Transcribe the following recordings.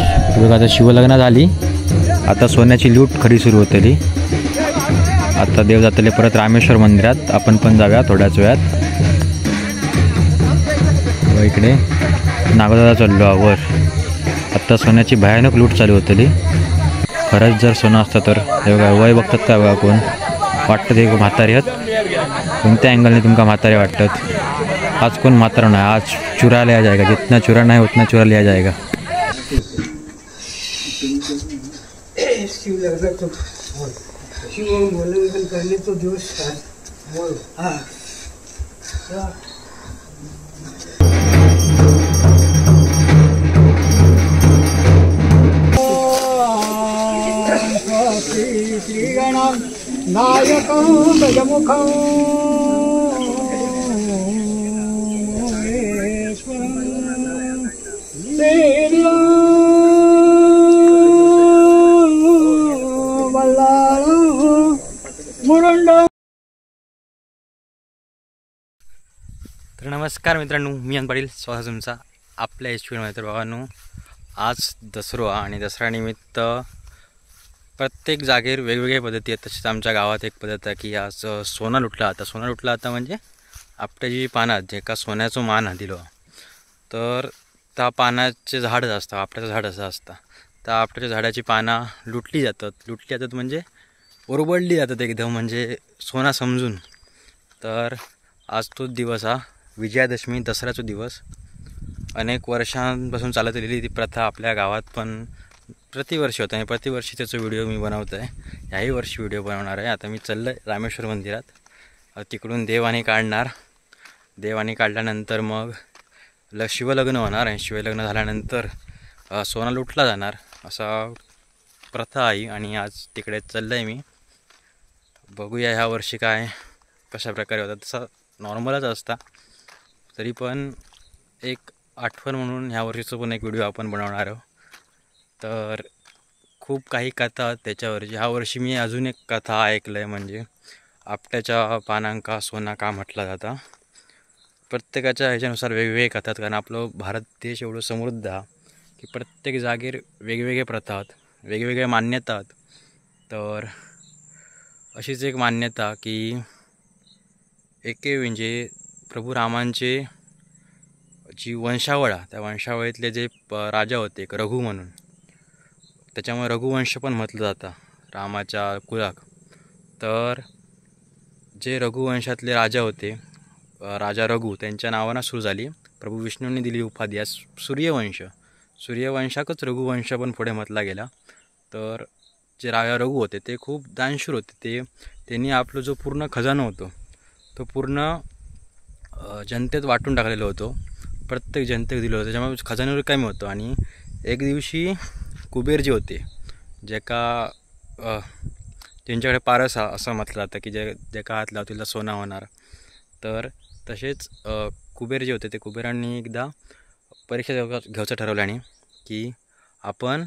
बघा आता शिवलग्न झाली, आता सोन्याची लूट खरी सुरू होतली। आता देव जातले परत रामेश्वर मंदिरात, आपण पण जाऊया थोड्याच वेळात। व इकडे नागोदादा चाललो वर। आता सोन्याची भयानक लूट चालू होतली। खरंच जर सोनं असतं तर हे बघा वय बघतात का बघा, कोण वाटतं ते म्हातारे आहेत, कोणत्या अँगलने तुमका म्हातारे वाटतात। आज कोण म्हातारा नाही, आज चुरा लिया जाएगा, जितना चुरा नहीं उतना चुरा लिया जाएगा। करने तो जोश हाँ श्रीगणं नायकं गजमुखं तर नमस्कार मित्रांनो, मी अन पाटील स्वागत तुमचा आपल्या एचपीमध्ये। तर बघांनो, आज दसरा आणि दसऱ्यानिमित्त प्रत्येक जागेवर वेगवेगळ्या पद्धती आहेत। तसेच आमच्या गावात एक पद्धत आहे की आज सोना लुटला आता। सोना लुटला आता म्हणजे आपट्याची पानात जे का सोन्याचं मान दिलो, तर त्या पानाचे झाडच असतं, आपट्याचं झाड असं असतं। त्या आपट्याच्या झाडाची पानं लुटली जातात म्हणजे ओरबडली जातात एकदम, म्हणजे सोना समजून। तर आज तोच दिवस हा विजयादशमी, दसऱ्याचा दिवस। अनेक वर्षांपासून चालत आलेली ती प्रथा आपल्या गावात पण प्रतिवर्षी होतं आणि प्रतिवर्षी त्याचा व्हिडिओ मी बनवतो आहे। याही वर्षी व्हिडिओ बनवणार आहे। आता मी चाललो आहे रामेश्वर मंदिरात, तिकडून देवाने काढणार। देवाने काढल्यानंतर मग शिवलग्न होणार आणि शिवलग्न झाल्यानंतर सोना लुटला जाणार, असा प्रथा आहे। आणि आज तिकडे चाललो आहे मी, बघूया ह्या वर्षी काय कशा प्रकारे होतात। तसा नॉर्मलच असता, तरी पण एक आठवण म्हणून ह्या वर्षीचं पण एक व्हिडिओ आपण बनवणार आहोत। तर खूप काही कथा त्याच्यावरची। ह्या वर्षी मी अजून एक कथा ऐकलं आहे, म्हणजे आपट्याच्या पानांका सोना का म्हटला जाता। प्रत्येकाच्या ह्याच्यानुसार वेगवेगळे कथात, कारण आपलं भारत देश एवढं समृद्ध आहे की प्रत्येक जागेवर वेगवेगळे प्रथा आहेत, वेगवेगळ्या मान्यता आहेत। तर अशीच एक मान्यता की म्हणजे प्रभू रामांचे जी वंशावळ आहे, त्या वंशावळीतले जे राजा होते एक रघु म्हणून, त्याच्यामुळे रघुवंश पण म्हटलं जातं रामाच्या कुळाक। तर जे रघुवंशातले राजा होते, राजा रघु, त्यांच्या नावानं सुरू झाली। प्रभू विष्णूंनी दिली उपाधी सूर्यवंश। सूर्यवंशाकच रघुवंश पण पुढे म्हटला गेला। तर जे राजा रघु होते ते खूप दानशूर होते। त्यांनी आपलं जो पूर्ण खजाना होतो तो पूर्ण जनतेत वाटून टाकलेलं होतं, प्रत्येक जनतेत दिलं होतं, त्याच्यामुळे खजान्यावर कमी होतं। आणि एक दिवशी कुबेर जे होते, जे का त्यांच्याकडे पारस असं म्हटलं जातं की जे का हात लावतील सोना होणार। तर तसेच कुबेर जे होते ते कुबेरांनी एकदा परीक्षा घ्यायचं ठरवलं, आणि की आपण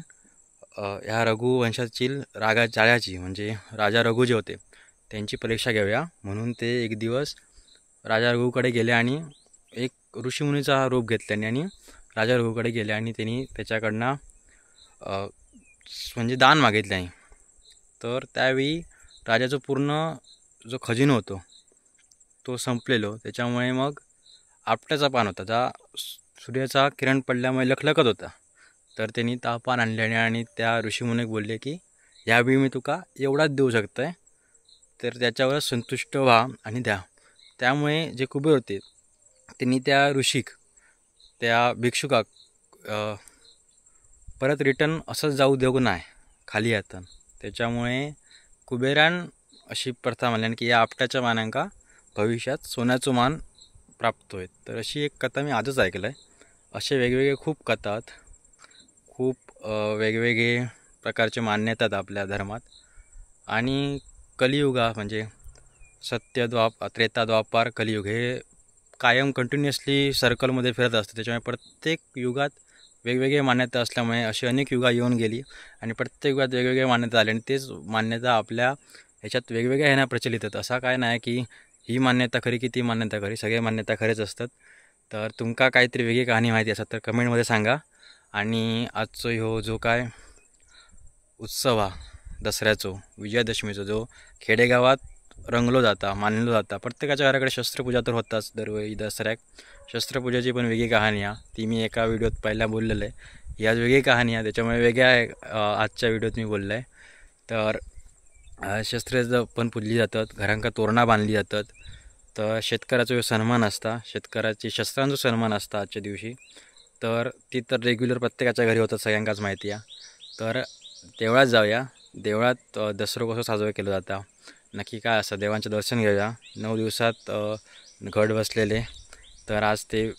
ह्या रघुवंशातील जाळ्याची म्हणजे राजा रघु जे होते त्यांची परीक्षा घेऊया। म्हणून ते एक दिवस राजा रघुकडे गेले आणि एक ऋषीमुनीचा रूप घेतल्याने आणि राजा रघुकडे गेले आणि त्यांनी त्याच्याकडनं म्हणजे दान मागितले आहे। तर त्यावेळी राजाचा पूर्ण जो खजिना होतो तो संपलेलो, त्याच्यामुळे मग आपट्याचा पान होता, त्या सूर्याचा किरण पडल्यामुळे लखलखत होता। तर त्यांनी त्या पान आणल्याने आणि त्या ऋषीमुनीक बोलले की यावेळी मी तुका एवढाच देऊ शकतोय, तर त्याच्यावर संतुष्ट व्हा आणि द्या। त्यामुळे जे कुबेर होते त्यांनी त्या ऋषीक, त्या भिक्षुकाक परत रिटर्न असंच जाऊ देऊ नाही खाली हातान। त्याच्यामुळे कुबेरान अशी प्रथा म्हणल्याने की या आपट्याच्या मानांका भविष्यात सोन्याचं मान प्राप्त होईल। तर अशी एक कथा मी आजच ऐकलं आहे। असे वेगवेगळे खूप कथा आहेत, खूप वेगवेगळे प्रकारचे मान्यता आहेत आपल्या धर्मात। आणि कलियुगा म्हणजे त्रेता द्वापार कलियुग हे कायम कंटिन्युअसली सर्कलमध्ये फिरत असतं। त्याच्यामुळे प्रत्येक युगात वेगवेगळे मान्यता असल्यामुळे अशी अनेक युगा येऊन गेली आणि प्रत्येक युगात वेगवेगळ्या मान्यता आल्या, आणि तेच मान्यता आपल्या ह्याच्यात वेगवेगळ्या ह्यानं प्रचलित आहेत। असा काय नाही की ही मान्यता खरी की ती मान्यता खरी, सगळ्या मान्यता खरेच असतात। तर तुमका काहीतरी वेगळी कहाणी माहिती असेल तर कमेंटमध्ये सांगा, आणि आजचो ह्यो जो काय उत्सव हा दसऱ्याचो विजयादशमीचो जो खेडेगावात रंगलो जाता मानलो जाता. प्रत्येकाच्या घराकडे शस्त्रपूजा तर होताच दरवेळी दसऱ्याक. शस्त्रपूजेची पण वेगळी कहाणी आहे, ती मी एका व्हिडिओत पहिला बोललेलं आहे. ही आज वेगळी कहाणी आहे, त्याच्यामुळे वेगळ्या आजच्या व्हिडिओत मी बोललो आहे. तर शस्त्र पण पुजली जातात, घरांका तोरणा बांधली जातात. तर शेतकऱ्याचा जो सन्मान असता, शेतकऱ्याची शस्त्रांचा सन्मान असता आजच्या दिवशी. तर ती तर रेग्युलर प्रत्येकाच्या घरी होतात, सगळ्यांकाच माहिती आहे. तर देवळात जाऊया. देवळात दसरो कसं साजरा केला जाता, नक्की काय असं देवांचे दर्शन घेऊया. 9 दिवसात घट बसलेले. तर आज ते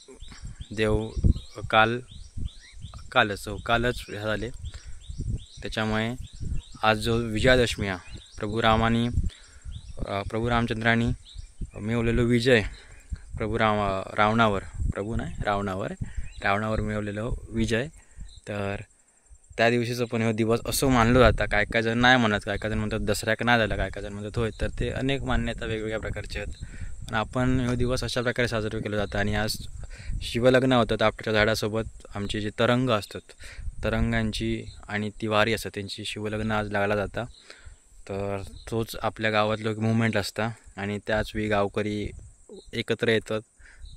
देव कालच झाले. त्याच्यामुळे आज जो विजयादशमी आहे, प्रभू रामचंद्रांनी मिळवलेलो विजय, रावणावर मिळवलेलो विजय. तर त्या दिवशीचं पण ह्यो दिवस असं मानलं जातं. काय जण नाही म्हणत, काय जण म्हणतात दसऱ्याक नाही झालं, काय जण म्हणतात होय. तर ते अनेक मान्यता वेगवेगळ्या प्रकारचे आहेत. पण आपण ह्यो दिवस अशा प्रकारे साजरा केला जातं. आणि आज शिवलग्न होतात. आपल्या झाडासोबत आमचे जे तरंग असतात, तरंगांची आणि ती वारी असतात, त्यांची शिवलग्न आज लागला जाता. तर तोच आपल्या गावातलो एक मुवमेंट असता आणि त्याच वेळी गावकरी एकत्र येतात.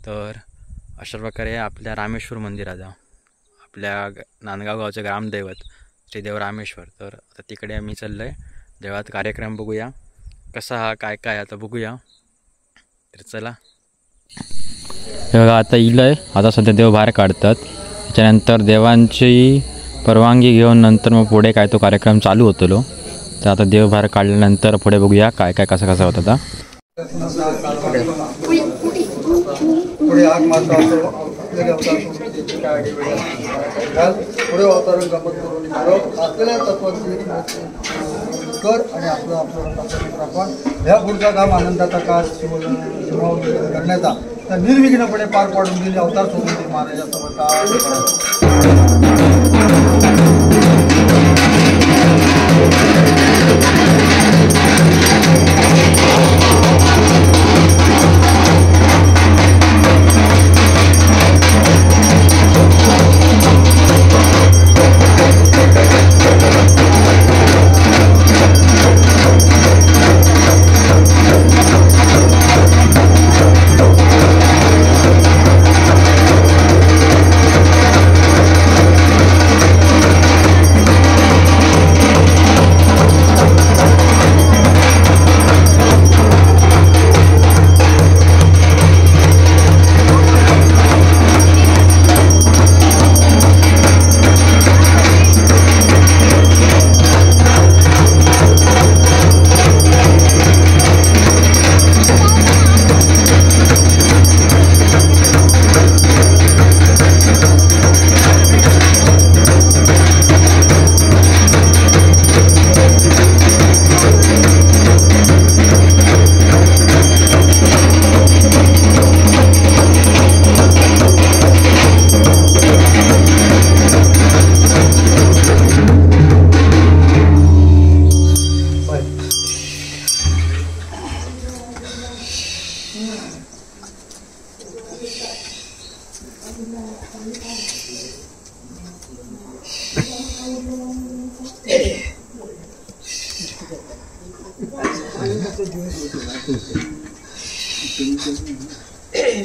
तर अशा प्रकारे आपल्या रामेश्वर मंदिरात, आपल्या नांदगाव गावचे ग्रामदैवत श्रीदेव रामेश्वर. तर आता तिकडे आम्ही चाललो आहे. देवात कार्यक्रम बघूया कसा हा काय आता बघूया. तर चला. हे बघा आता इलं आहे. आता सध्या देव बाहेर काढतात. त्याच्यानंतर देवांची परवानगी घेऊन नंतर मग पुढे काय तो कार्यक्रम चालू होतो. तर आता देव बाहेर काढल्यानंतर पुढे बघूया काय कसा होता आता. पुढे आग मारतो असलेले अवतार पुढे अवतार गमत करून असलेल्या तत्वाची कर आणि आपलं आपण ह्या पुढचा काम आनंदाचा काळ करण्याचा तर निर्विघ्नपणे पार पाडून गेले अवतार सोडून ते महाराजाचा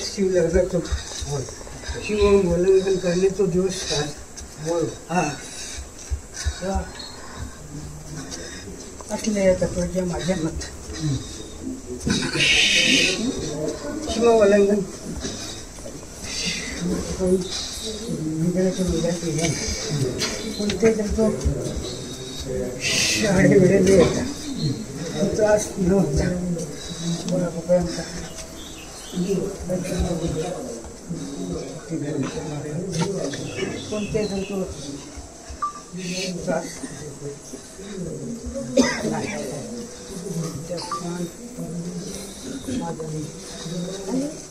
शिवलग्नाचं शिवलग्न करण्याचा दिवस असल्या तत्वाच्या माध्यमात शिवलग्न कोणते तो शाळे वेळेले होता त्रास नव्हता कोणापर्यंत कोणते तो त्रास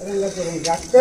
रंग करून जास्त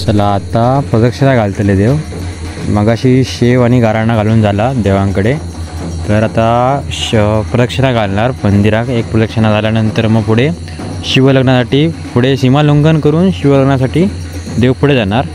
चला आता प्रदक्षिणा घालतले देव. मगाशी शेव आणि गाराणा घालून झाला देवांकडे. तर आता प्रदक्षिणा घालणार मंदिरात. एक प्रदक्षिणा झाल्यानंतर मग पुढे शिवलग्नासाठी पुढे सीमालंघन करून शिवलग्नासाठी देव पुढे जाणार.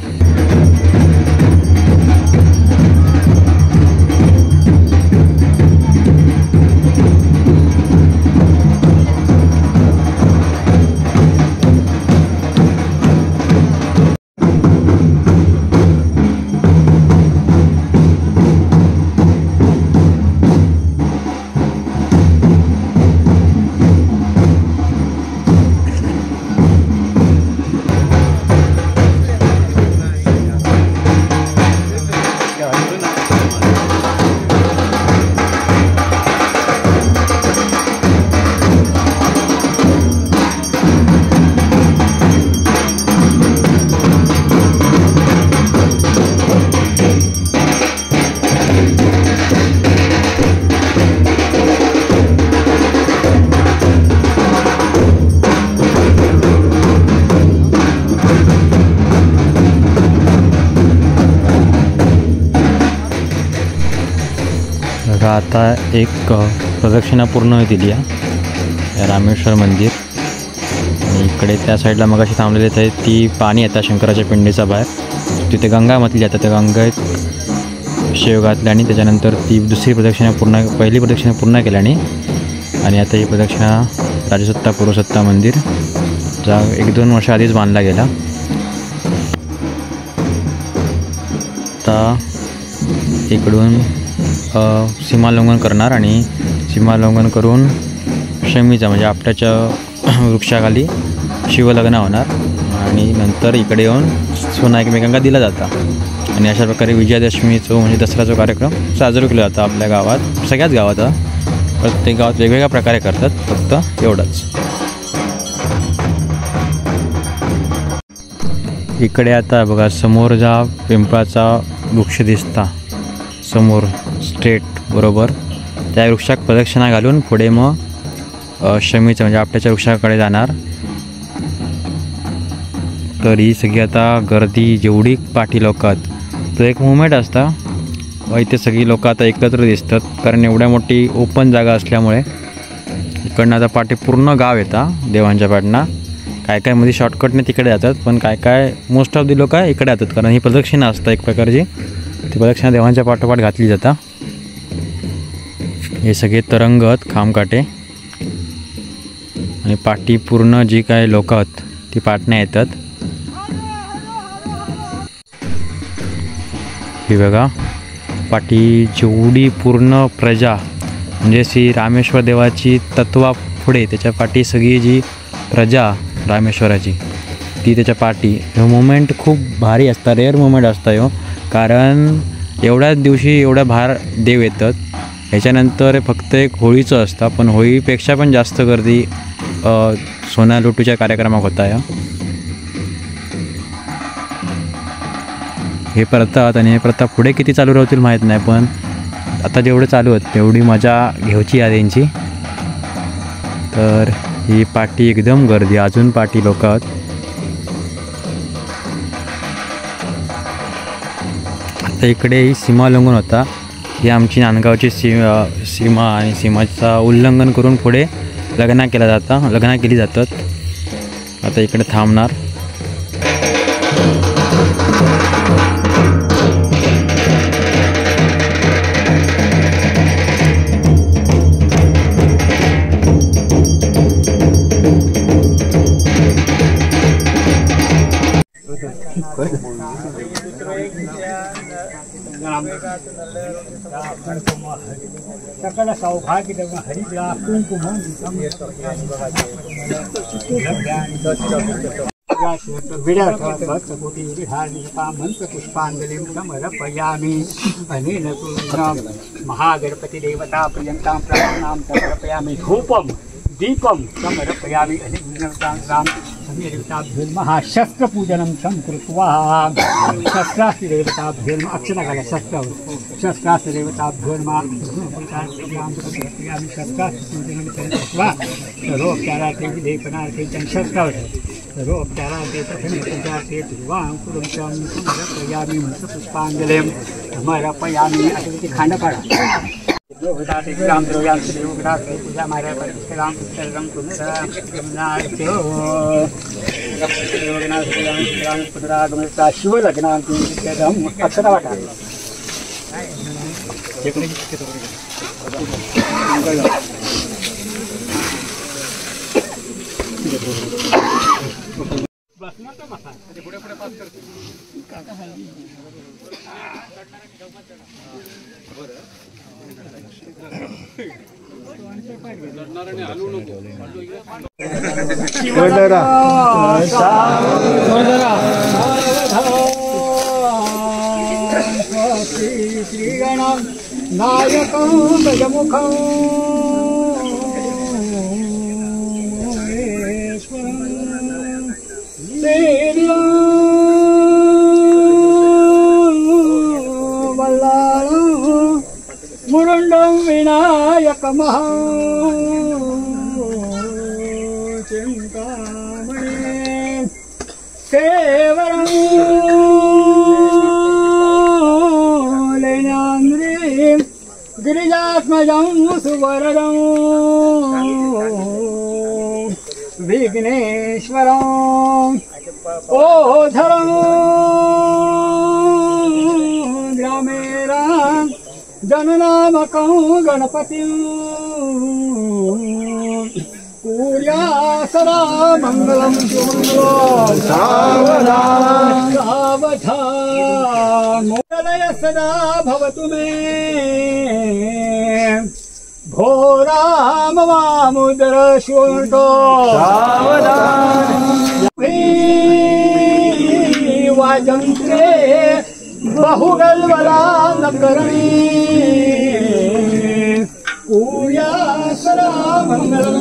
आता एक प्रदक्षिणा पूर्ण दिली आहे रामेश्वर मंदिर. आणि इकडे त्या साईडला मगाशी थांबलेले आहेत ती पाणी येतात शंकराच्या पिंडीचा बाहेर. तिथे गंगा म्हटली जातात. त्या गंगेत शेव घातले आणि त्याच्यानंतर ती दुसरी प्रदक्षिणा पहिली प्रदक्षिणा पूर्ण केल्याने. आणि आता ही प्रदक्षिणा राजसत्ता पूर्वसत्ता मंदिर जा 1-2 वर्ष आधीच बांधला गेला. आता इकडून सीमालंघन करणार आणि सीमालंघन करून शमीचा म्हणजे आपट्याच्या वृक्षाखाली शिवलग्न होणार. आणि नंतर इकडे येऊन सोना एकमेकांना दिला जाता. आणि अशा प्रकारे विजयादशमीचा म्हणजे दसऱ्याचा कार्यक्रम साजरा केला जातो आपल्या गावात. सगळ्याच गावात प्रत्येक गावात वेगवेगळ्या प्रकारे करतात. फक्त एवढंच. इकडे आता बघा समोर जा पिंपळाचा वृक्ष दिसता समोर स्ट्रेट बरोबर. त्या वृक्षात प्रदक्षिणा घालून पुढे मग शमीचं म्हणजे आपट्याच्या वृक्षाकडे जाणार. तर ही सगळी आता गर्दी जेवढी पाठी लोक आहेत तो एक मुवमेंट असता. इथे सगळी लोक आता एकत्र दिसतात कारण एवढ्या मोठी ओपन जागा असल्यामुळे. इकडनं आता पाठी पूर्ण गाव येतात देवांच्या पाटणा. काय काय मध्ये शॉर्टकटने तिकडे जातात पण काय काय मोस्ट ऑफ दी लोक इकडे जातात कारण ही प्रदक्षिणा असतं एक प्रकारची. ती प्रदक्षिणा देवांच्या पाठोपाठ घातली जाता. हे सगळे तरंग आहेत खामकाटे आणि पाठी पूर्ण जी काय लोक आहेत ती पाटण्या येतात. ही बघा पाठी जेवढी पूर्ण प्रजा म्हणजे श्री रामेश्वर देवाची तत्वा पुढे त्याच्या पाठी सगळी जी प्रजा रामेश्वराची ती त्याच्या पाठी. हे मुवमेंट खूप भारी असता. रेअर मुवमेंट असता ह्यो कारण एवढ्याच दिवशी एवढ्या भार देव येतात. ह्याच्यानंतर फक्त एक होळीचं असतं पण होळीपेक्षा पण जास्त गर्दी सोना लुटूच्या कार्यक्रमात होता. हे प्रथा आणि हे प्रथा पुढे किती चालू राहतील माहीत नाही पण आता जेवढं चालू आहेत तेवढी मजा घ्यायची आहे त्यांची. तर ही पाठी एकदम गर्दी अजून पाठी लोक आहेत. आता इकडे ही सीमालंघन होता. ही आमची नांदगावची सीमा आणि सीमाचा उल्लंघन करून पुढे लग्न केली जातात. आता इकडे थांबणार सकल सौभाग्य हरिद्रा कुंकुम मंत्र पुष्पांजलि समर्पयामि अनेन महागणपति देवता प्रियंतां प्रार्थनां समर्पयामि धूपं दीपं समर्पयामि देवताभ्यो शस्त्रपूजनं कृत्वा शस्त्रास्त्रदेवताभ्यो अक्षरकाल शस्त्रास्त्रदेवताभ्यो समर्पयामि शस्त्रास्त्रपूजनं कृत्वा सर्वोपचारार्थे विलेपनार्थे च सर्वोपचारार्थे प्रथमोपचारार्थे पूर्वाङ्कुरं समर्पयामि पुष्पाञ्जलिं समर्पयामि अतिथि खांडपाडा पूजा मारे शिवलग्ना अक्षरवाटा श्रीगणं नायकं गजमुखं मुरुंडं विनायकमः चिंतामणि केवलं लेनान्द्रीं गिरिजात्मजं सुवरदं विघ्नेश्वरं ओधरं ग्रामेरां जननामकं गणपतिं पूर्या सदा मंगलम सावधान मोदय सदा भवतु मे भो राम वामुदर शुंठो वाजंत्रे बहुगलवला नकरणी पूया सदा मंगलम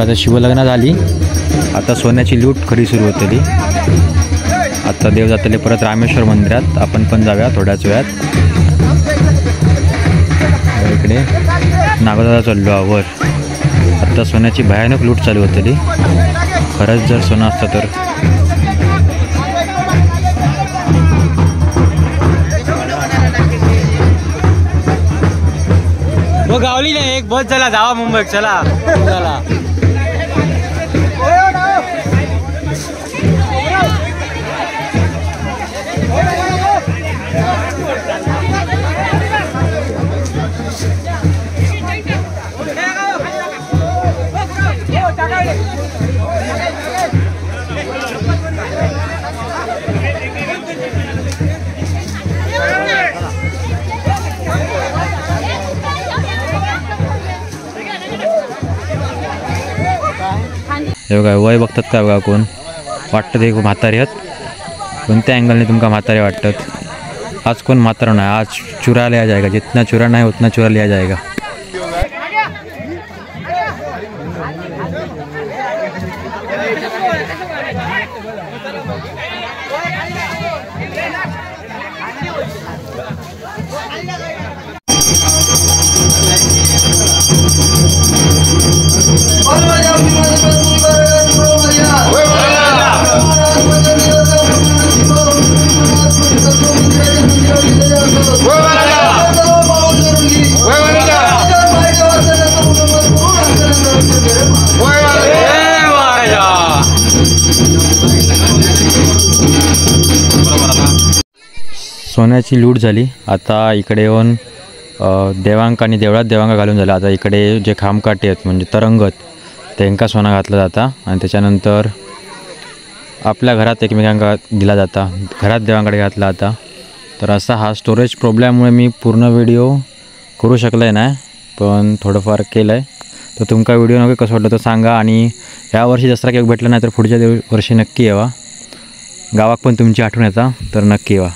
आता शिवलग्न झाली, आता सोन्याची लूट खरी सुरू होतली. आता देव जातले परत रामेश्वर मंदिरात. आपण पण जाऊया थोड्याच वेळात. इकडे नागोदादा चाललो आवर. आता सोन्याची भयानक लूट चालू होतली. खरंच जर सोनं असतं तर वो गावली नाही एक बस चला जावा मुंबईत चला चला. हे बघा वय बघतात का बघा कोण वाटतं ते म्हातारे आहेत. कोणत्या अँगलने तुमका म्हातारे वाटतात. आज कोण म्हातारा नाही, आज चुरा लिया जाएगा. जितना चुरा नाही उतना चुरा लिया जाएगा. सोन्याची लूट झाली. आता इकडे येऊन देवांक आणि देवळात देवांग घालून झाला. आता इकडे जे खामकाटे आहेत म्हणजे तरंगत त्यांका सोना घातला जाता आणि त्याच्यानंतर आपल्या घरात एकमेकांका दिला जाता. घरात देवांकडे घातला जाता. तर असा हा स्टोरेज प्रॉब्लेममुळे मी पूर्ण व्हिडिओ करू शकलो आहे नाही, पण थोडंफार केलं आहे. तर तुमका व्हिडिओ नक्की कसं वाटलं तर सांगा. आणि यावर्षी दसरा केक भेटला नाही तर पुढच्या वर्षी नक्की यावा. गावात पण तुमची आठवण येता तर नक्की यावा.